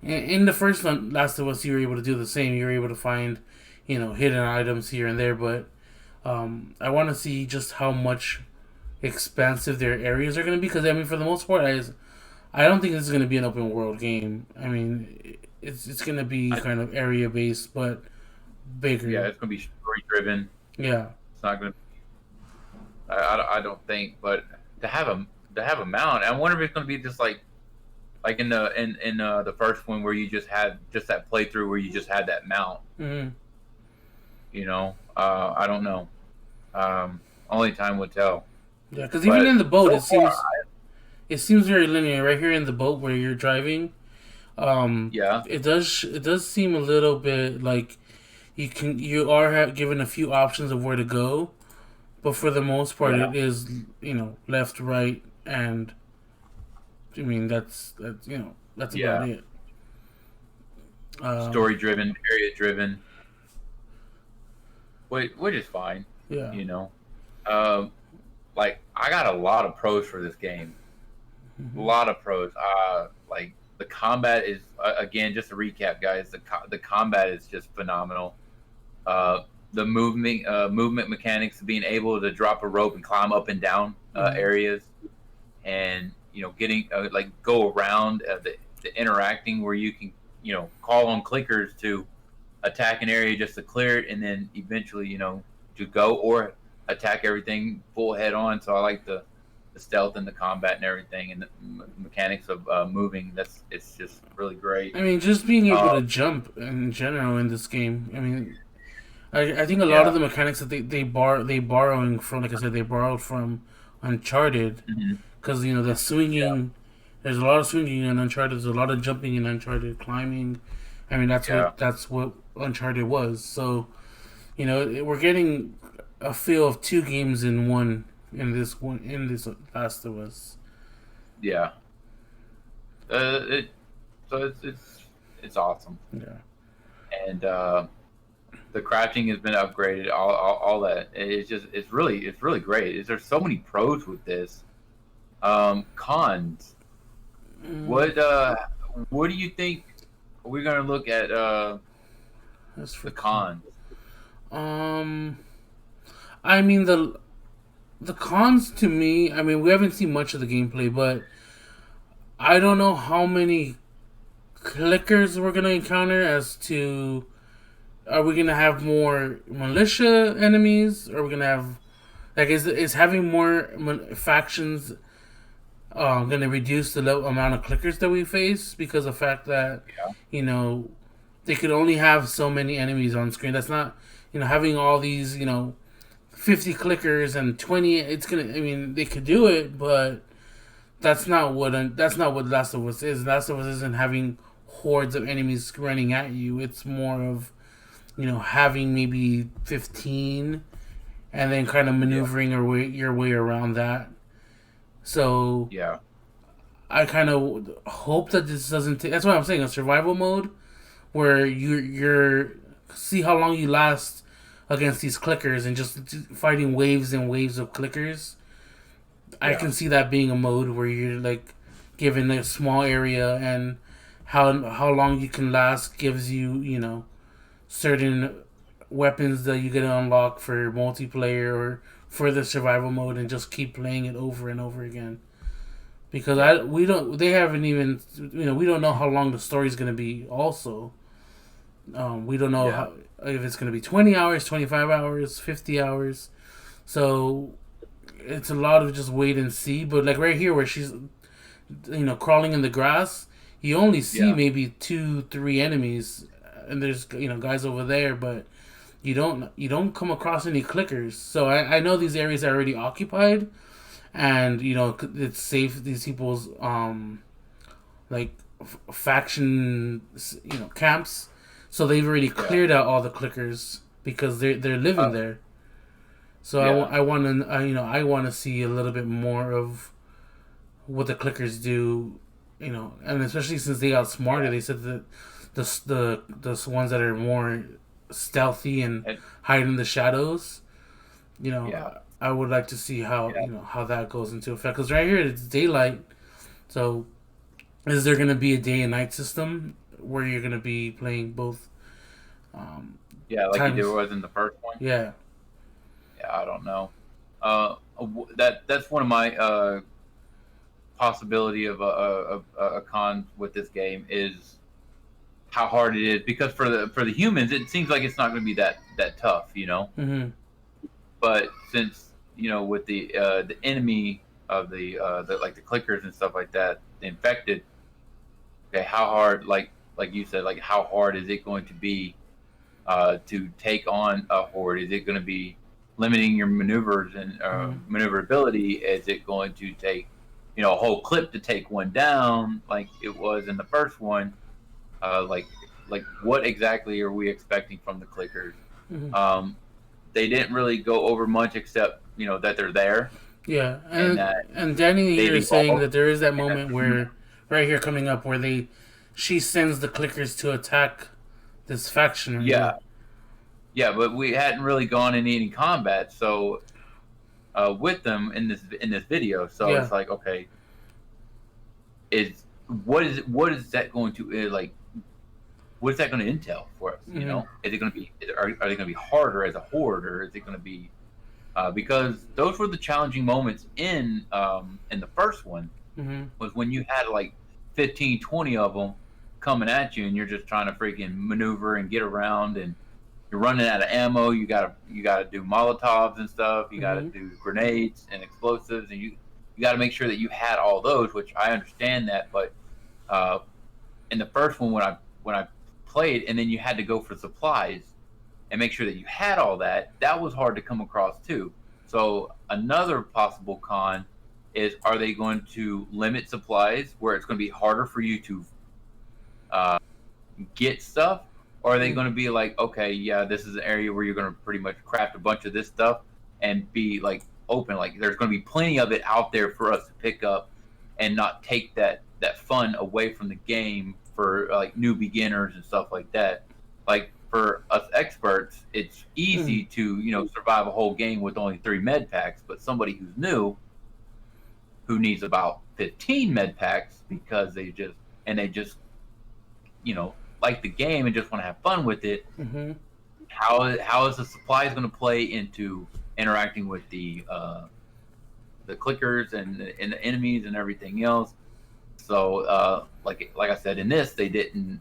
S2: in the first one, Last of Us, you were able to do the same. You were able to find, you know, hidden items here and there, but I want to see just how much expansive their areas are going to be, because, I mean, for the most part, I don't think this is going to be an open world game. I mean, it's going to be kind of area based, but bigger.
S1: Yeah, it's gonna be story driven.
S2: Yeah.
S1: It's not gonna. I don't think, but to have a mount, I wonder if it's gonna be just like in the first one where you just had just that playthrough where you just had that mount.
S2: Mm-hmm.
S1: You know, I don't know. Only time will tell.
S2: Yeah, because even in the boat,
S1: so
S2: it seems very linear. Right here in the boat where you're driving,
S1: yeah,
S2: it does seem a little bit like you are given a few options of where to go, but for the most part,
S1: Yeah.
S2: it is, you know, left, right, and I mean that's you know, that's
S1: Yeah.
S2: about it.
S1: Story driven, area driven. Which is fine.
S2: Yeah.
S1: You know, like I got a lot of pros for this game. A lot of pros. Like the combat is again, just to recap, guys. The combat is just phenomenal. the movement mechanics, being able to drop a rope and climb up and down areas, and getting like go around the interacting where you can call on clickers to attack an area just to clear it, and then eventually to go or attack everything full head on. So I like the stealth and the combat and everything, and the mechanics of moving. It's just really great.
S2: I mean, just being able to jump in general in this game. I mean, I think a lot of the mechanics that they borrowing from, like I said, they borrowed from Uncharted, because the swinging. Yeah. There's a lot of swinging in Uncharted. There's a lot of jumping in Uncharted, climbing. I mean, that's what Uncharted was. So, we're getting a feel of two games in one in this Last of Us.
S1: Yeah. So it's awesome.
S2: Yeah.
S1: And the crouching has been upgraded. All that. It's really great. There's so many pros with this. Cons. What do you think? We're gonna look at the cons.
S2: I mean the cons to me. I mean, we haven't seen much of the gameplay, but I don't know how many clickers we're gonna encounter. As to, are we gonna have more militia enemies? Or are we gonna have is having more factions going to reduce the amount of clickers that we face, because of the fact that they could only have so many enemies on screen. That's not having all these 50 clickers and 20. It's gonna. I mean, they could do it, but that's not what Last of Us is. Last of Us isn't having hordes of enemies running at you. It's more of having maybe 15, and then kind of maneuvering your way around that. So
S1: yeah,
S2: I kind of hope that this doesn't take. That's what I'm saying. A survival mode where you're see how long you last against these clickers and just fighting waves and waves of clickers. Yeah. I can see that being a mode where you're like given a small area, and how long you can last gives you certain weapons that you get to unlock for multiplayer or for the survival mode, and just keep playing it over and over again. Because we don't know how long the story's going to be. Also, we don't know if it's going to be 20 hours, 25 hours, 50 hours. So it's a lot of just wait and see. But like right here, where she's crawling in the grass, you only see maybe 2-3 enemies, and there's guys over there, but you don't come across any clickers. So I know these areas are already occupied, and it's safe. These people's faction camps, so they've already cleared out all the clickers because they're living there. So I want to see a little bit more of what the clickers do, and especially since they got smarter. They said that the ones that are more stealthy and hide in the shadows, I would like to see how how that goes into effect, because right here it's daylight. So is there going to be a day and night system where you're going to be playing both
S1: like you was in the first one? I don't know. That's one of my possibility of a con with this game is how hard it is, because for the humans it seems like it's not going to be that tough,
S2: Mm-hmm.
S1: But since with the enemy of the like the clickers and stuff like that, the infected, how hard, like you said, like how hard is it going to be to take on a horde? Is it going to be limiting your maneuvers and maneuverability? Is it going to take a whole clip to take one down like it was in the first one? Like what exactly are we expecting from the clickers?
S2: Mm-hmm.
S1: They didn't really go over much, except that they're there.
S2: Yeah, and Danny here is saying that there is that moment where right here coming up where she sends the clickers to attack this faction. Right?
S1: Yeah, but we hadn't really gone into any combat, so with them in this video. So it's like, okay, what is that going to like? what's that going to entail for us? You know, is it going to be are they going to be harder as a horde, or is it going to be because those were the challenging moments in the first one was when you had like 15, 20 of them coming at you, and you're just trying to freaking maneuver and get around, and you're running out of ammo. You gotta do Molotovs and stuff. You gotta do grenades and explosives, and you gotta make sure that you had all those. Which I understand that, but in the first one when I played, and then you had to go for supplies and make sure that you had all that. That was hard to come across too. So another possible con is, are they going to limit supplies where it's going to be harder for you to get stuff? Or are they going to be like, okay, yeah, this is an area where you're going to pretty much craft a bunch of this stuff and be like open, like there's going to be plenty of it out there for us to pick up and not take that fun away from the game for like new beginners and stuff like that. Like for us experts, it's easy to, you know, survive a whole game with only 3 med packs, but somebody who's new, who needs about 15 med packs because they just, you know, like the game and just want to have fun with it. How is the supplies going to play into interacting with the clickers and the enemies and everything else? So like I said, in this they didn't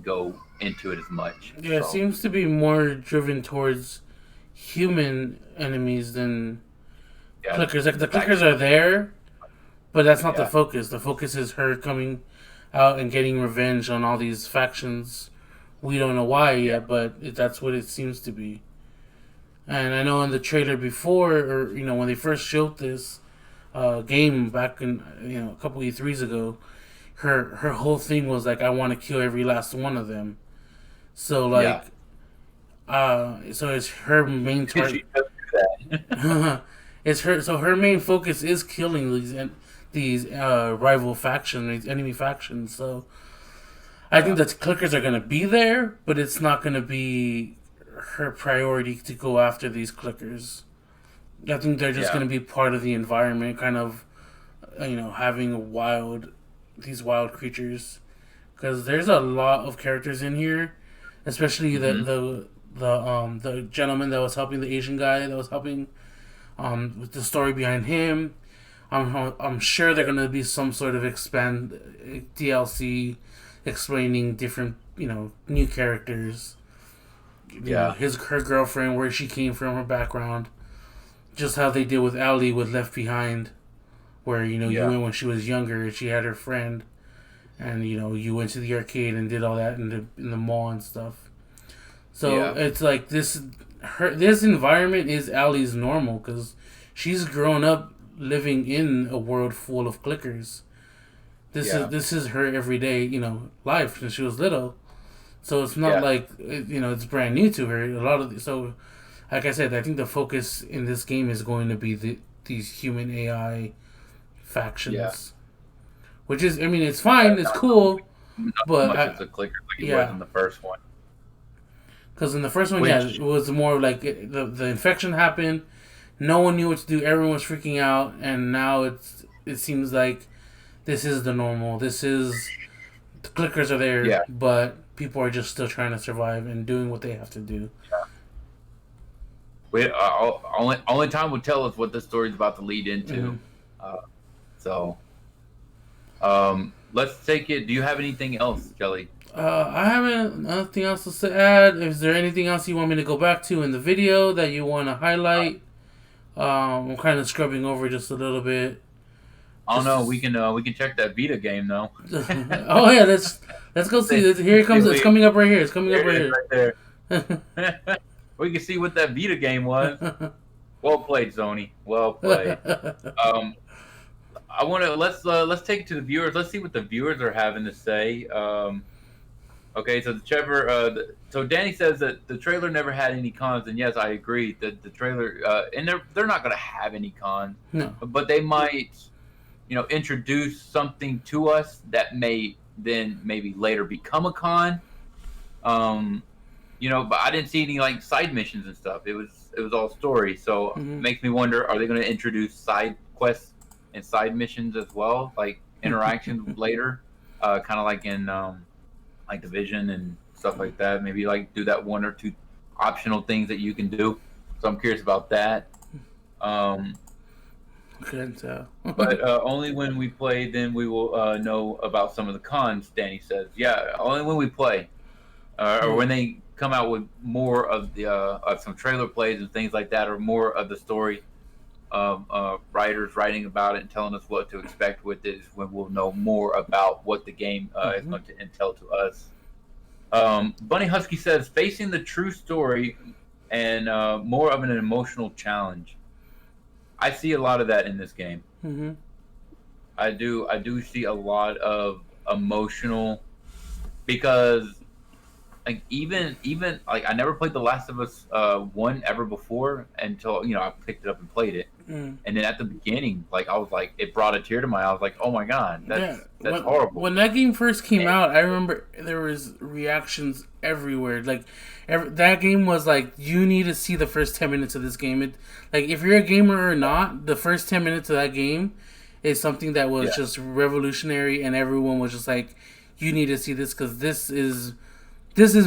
S1: go into it as much.
S2: Yeah,
S1: so.
S2: It seems to be more driven towards human enemies than clickers. Like the clickers are there, but that's not the focus. The focus is her coming out and getting revenge on all these factions. We don't know why yet, but that's what it seems to be. And I know in the trailer before, or you know, when they first showed this game back in, you know, a couple E3s ago, her whole thing was like, I want to kill every last one of them. So like, so it's her main target. It's her. So her main focus is killing these rival factions, these enemy factions. So I think that clickers are going to be there, but it's not going to be her priority to go after these clickers. I think they're just going to be part of the environment, kind of, you know, having these wild creatures. Because there's a lot of characters in here, especially the gentleman that was helping, the Asian guy that was helping with the story behind him. I'm sure they're going to be some sort of DLC explaining different, you know, new characters. You know, her girlfriend, where she came from, her background. Just how they deal with Allie with Left Behind, where, you know, you went when she was younger, she had her friend, and, you know, you went to the arcade and did all that in the mall and stuff. So it's like this environment is Allie's normal, because she's grown up living in a world full of clickers. This is her everyday, you know, life since she was little. So it's not like, you know, it's brand new to her. So, like I said, I think the focus in this game is going to be these human AI factions, which is, I mean, it's fine, it's cool, but
S1: much as a clicker like it was in the first one.
S2: Because in the first one, it was more like the infection happened, no one knew what to do, everyone was freaking out, and now it seems like this is the normal. The clickers are there, but people are just still trying to survive and doing what they have to do.
S1: Only time will tell us what this story's about to lead into. Let's take it. Do you have anything else, Jelly?
S2: I haven't nothing else to add. Is there anything else you want me to go back to in the video that you want to highlight? I'm kind of scrubbing over just a little bit.
S1: Oh no, we can check that Vita game though.
S2: Oh yeah, let's go see this. Here it comes. It's coming up right here. It's coming up right here.
S1: Right there. We can see what that Vita game was. Well played, Sony. Well played. I want to let's take it to the viewers. Let's see what the viewers are having to say. Okay, so so Danny says that the trailer never had any cons, and yes, I agree that the trailer and they're not going to have any cons.
S2: No,
S1: but they might, you know, introduce something to us that may then maybe later become a con. You know, but I didn't see any like side missions and stuff. It was all story. So it makes me wonder, are they going to introduce side quests and side missions as well, like interactions later, kind of like in like Division and stuff like that. Maybe like do that 1 or 2 optional things that you can do. So I'm curious about that.
S2: Couldn't tell.
S1: But only when we play, then we will know about some of the cons. Danny says, "Yeah, only when we play, or when they come out with more of the of some trailer plays and things like that, or more of the story writers writing about it and telling us what to expect with it, is when we'll know more about what the game is going to entail to us." Bunny Husky says, "Facing the true story and more of an emotional challenge." I see a lot of that in this game.
S2: Mm-hmm.
S1: I do see a lot of emotional, because like even like I never played The Last of Us 1 ever before until I picked it up and played it. And then at the beginning, like I was like, it brought a tear to my eye. I was like, oh my god, that's horrible.
S2: When that game first came out, I remember there was reactions everywhere. Like that game was like, you need to see the first 10 minutes of this game. Like if you're a gamer or not, the first 10 minutes of that game is something that was just revolutionary, and everyone was just like, you need to see this, because this is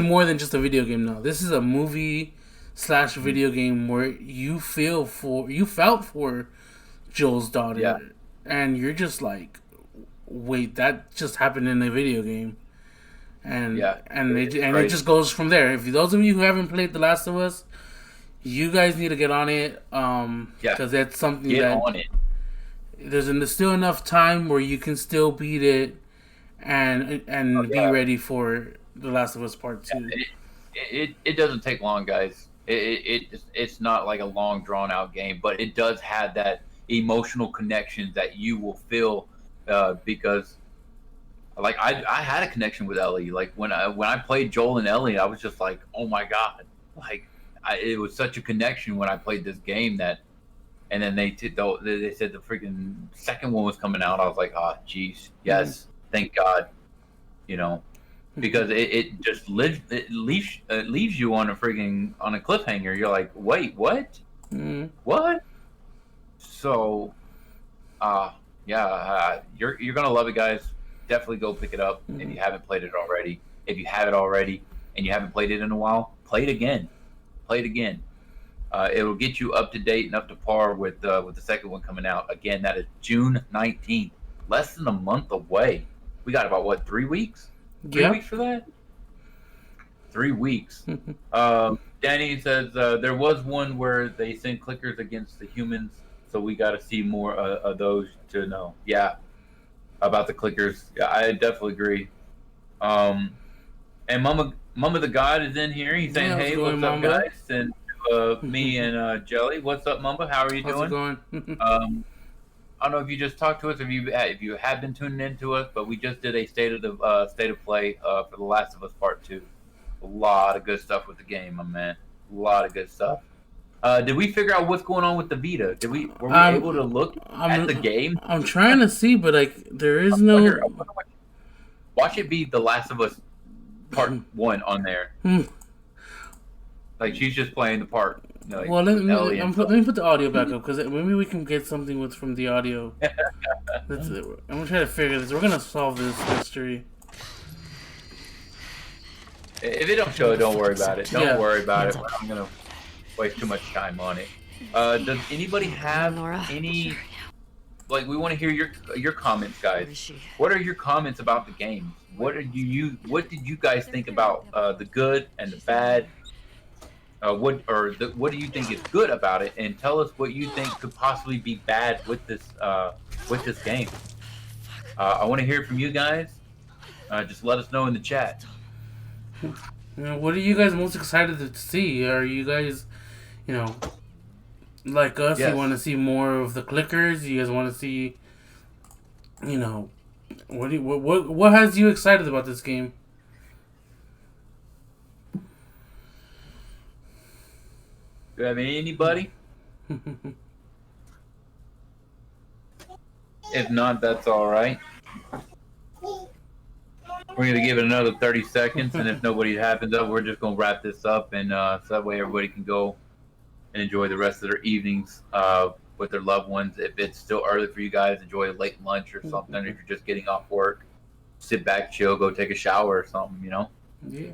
S2: more than just a video game now. This is a movie / video game where you felt for Joel's daughter, and you're just like, wait, that just happened in a video game, and it just goes from there. If those of you who haven't played The Last of Us, you guys need to get on it, because that's something there's still enough time where you can still beat it and be ready for The Last of Us Part 2.
S1: It doesn't take long, guys. It's not like a long drawn out game, but it does have that emotional connection that you will feel, because like I had a connection with Ellie. Like when I played Joel and Ellie, I was just like, oh my god, like it was such a connection when I played this game that. And then they said the freaking second one was coming out. I was like, oh jeez, yes, thank God, because it just leaves you on a cliffhanger. You're like, wait, what? What? So, you're gonna love it, guys. Definitely go pick it up if you haven't played it already. If you have it already and you haven't played it in a while, play it again. It will get you up to date and up to par with the second one coming out. Again, that is June 19th. Less than a month away. We got about 3 weeks? 3 weeks for that? 3 weeks. Danny says there was one where they send clickers against the humans, so we got to see more of those to know. Yeah, about the clickers. Yeah, I definitely agree. And Mama the God is in here. He's saying, "Hey, what's up, guys?" And me and Jelly, what's up, Mamba? How are you doing?
S2: How's it going?
S1: I don't know if you just talked to us, if you have been tuning in to us, but we just did a state of play for The Last of Us Part 2. A lot of good stuff with the game, my man. A lot of good stuff. Did we figure out what's going on with the Vita? Were we able to look at the game?
S2: I'm trying to see, but like there is no.
S1: Watch it be The Last of Us Part 1 on there. Like she's just playing the part. Like,
S2: well, let me put the audio back up, because maybe we can get something from the audio. I'm gonna try to figure this. We're gonna solve this mystery.
S1: If it don't show it, don't worry about it. Don't worry about it. I'm gonna waste too much time on it. Does anybody have any? Like, we want to hear your comments, guys. What are your comments about the game? What did you guys think about the good and the bad? What do you think is good about it? And tell us what you think could possibly be bad with this game. I want to hear from you guys. Just let us know in the chat.
S2: What are you guys most excited to see? Are you guys, like us?
S1: Yes.
S2: You want to see more of the clickers? You guys want to see, what has you excited about this game?
S1: Do you have anybody? If not, that's all right. We're going to give it another 30 seconds, and if nobody happens up, we're just going to wrap this up, and so that way everybody can go and enjoy the rest of their evenings with their loved ones. If it's still early for you guys, enjoy a late lunch or something if you're just getting off work. sit back, chill, go take a shower or something, you know.
S2: Yeah.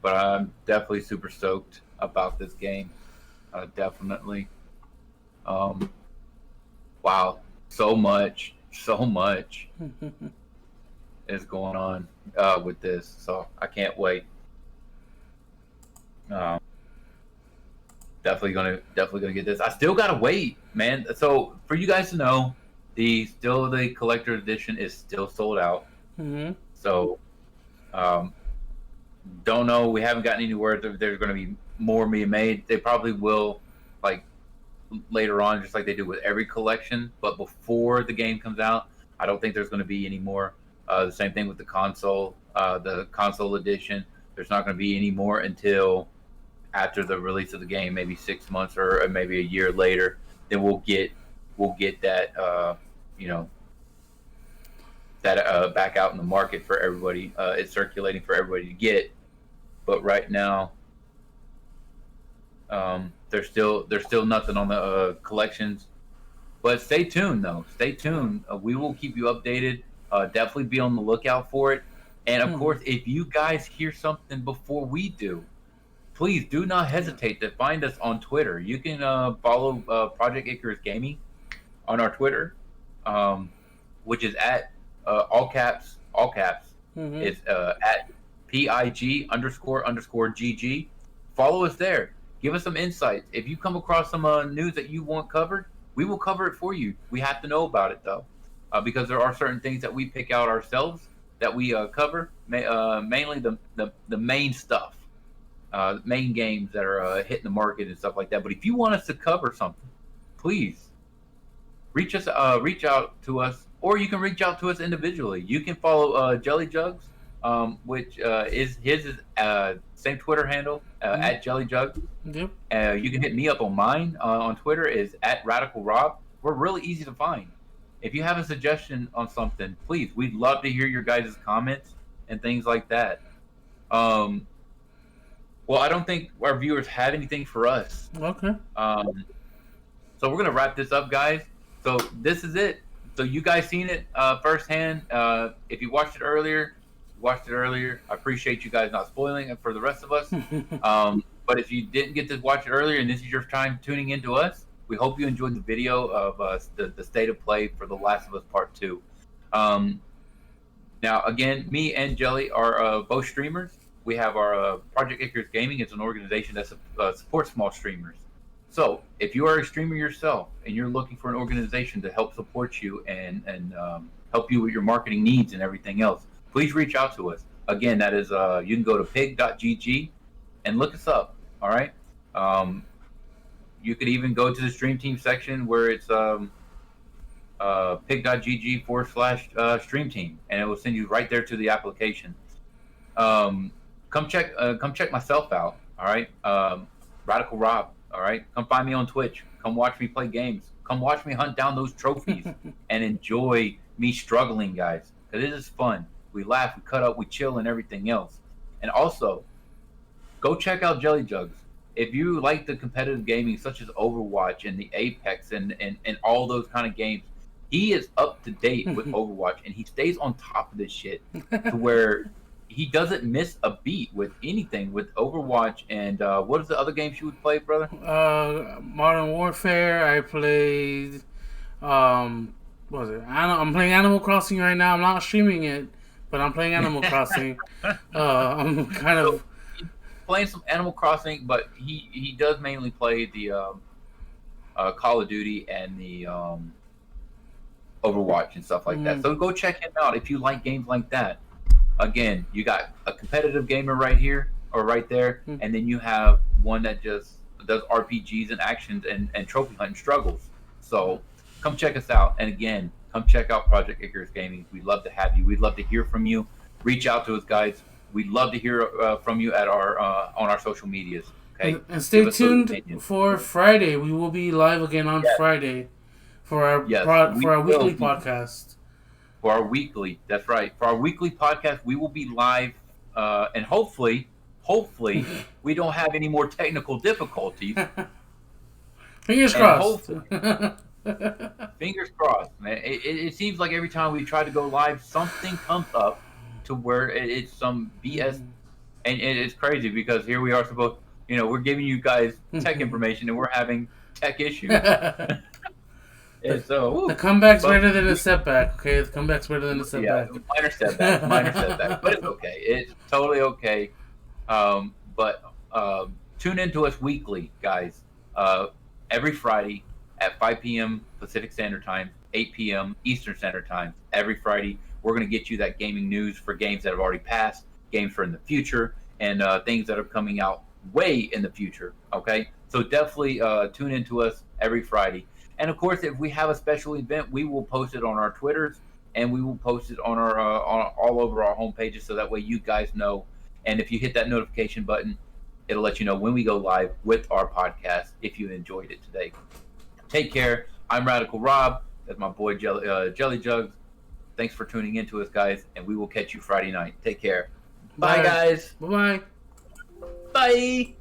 S1: But I'm definitely super stoked about this game. Definitely. Wow, so much is going on with this, so I can't wait. Definitely gonna get this. I still gotta wait, man. So for you guys to know, the collector edition is still sold out.
S2: Mm-hmm.
S1: So, don't know. We haven't gotten any word that there's going to be more being made. They probably will, like later on, just like they do with every collection. But before the game comes out, I don't think there's going to be any more. The same thing with the console edition. There's not going to be any more until after the release of the game, maybe 6 months or maybe a year later. Then we'll get that that back out in the market for everybody. It's circulating for everybody to get. But right now, there's still nothing on the collections. But stay tuned, though. Stay tuned. We will keep you updated. Definitely be on the lookout for it. And of course, if you guys hear something before we do, please do not hesitate to find us on Twitter. You can follow Project Icarus Gaming on our Twitter, which is at all caps.
S2: Mm-hmm.
S1: It's at PIG__GG. Follow us there. Give us some insights. If you come across some news that you want covered, we will cover it for you. We have to know about it, though, because there are certain things that we pick out ourselves that we cover, mainly the main stuff, main games that are hitting the market and stuff like that. But if you want us to cover something, please reach out to us, or you can reach out to us individually. You can follow Jelly Jugs, which is his same Twitter handle, at Jelly Jugs.
S2: Yep.
S1: You can hit me up on mine on Twitter is at Radical Rob. We're really easy to find. If you have a suggestion on something, please, we'd love to hear your guys' comments and things like that. Well, I don't think our viewers have anything for us.
S2: Okay.
S1: So we're gonna wrap this up, guys. So this is it. So you guys seen it firsthand. If you watched it earlier, I appreciate you guys not spoiling it for the rest of us. But if you didn't get to watch it earlier and this is your time tuning into us, we hope you enjoyed the video of the state of play for The Last of Us Part 2. Now, again, me and Jelly are both streamers. We have our Project Icarus Gaming. It's an organization that supports small streamers. So if you are a streamer yourself and you're looking for an organization to help support you and help you with your marketing needs and everything else, please reach out to us. Again, that is you can go to pig.gg and look us up. All right. You could even go to the Stream Team section where it's pig.gg/Stream Team, and it will send you right there to the application. Come check myself out. All right. Radical Rob. All right. Come find me on Twitch. Come watch me play games. Come watch me hunt down those trophies and enjoy me struggling, guys. Because it is fun. We laugh, we cut up, we chill, and everything else. And also, go check out Jelly Jugs. If you like the competitive gaming such as Overwatch and the Apex and all those kind of games, he is up to date with Overwatch, and he stays on top of this shit to where he doesn't miss a beat with anything with Overwatch. And what is the other games you would play, brother?
S2: Modern Warfare. I played. What was it? I'm playing Animal Crossing right now. I'm not streaming it, but I'm playing Animal Crossing. I'm kind of
S1: playing some Animal Crossing, but he does mainly play the Call of Duty and the Overwatch and stuff like that. So go check him out if you like games like that. Again, you got a competitive gamer right here or right there, and then you have one that just does RPGs and actions and trophy hunting struggles. So come check us out. And again, come check out Project Icarus Gaming. We'd love to have you. We'd love to hear from you. Reach out to us, guys. We'd love to hear from you at our on our social medias. Okay.
S2: And stay tuned for Friday. We will be live again on Friday for our weekly podcast.
S1: For our weekly, that's right. For our weekly podcast, we will be live, and hopefully, we don't have any more technical difficulties.
S2: Fingers crossed.
S1: Fingers crossed, man. It seems like every time we try to go live, something comes up to where it's some BS, and it's crazy because here we are supposed, we're giving you guys tech information and we're having tech issues. And so
S2: The comeback's better than a setback, okay? The comeback's better than a setback.
S1: Yeah, minor setback, but it's okay. It's totally okay. But tune in to us weekly, guys. Every Friday at 5 p.m. Pacific Standard Time, 8 p.m. Eastern Standard Time. Every Friday, we're going to get you that gaming news for games that have already passed, games for in the future, and things that are coming out way in the future. Okay, so definitely tune in to us every Friday. And of course, if we have a special event, we will post it on our Twitters and we will post it on our all over our homepages, so that way you guys know. And if you hit that notification button, it'll let you know when we go live with our podcast. If you enjoyed it today, take care. I'm Radical Rob. That's my boy Jelly Jugs. Thanks for tuning in to us, guys, and we will catch you Friday night. Take care. Bye guys.
S2: Bye.
S1: Bye.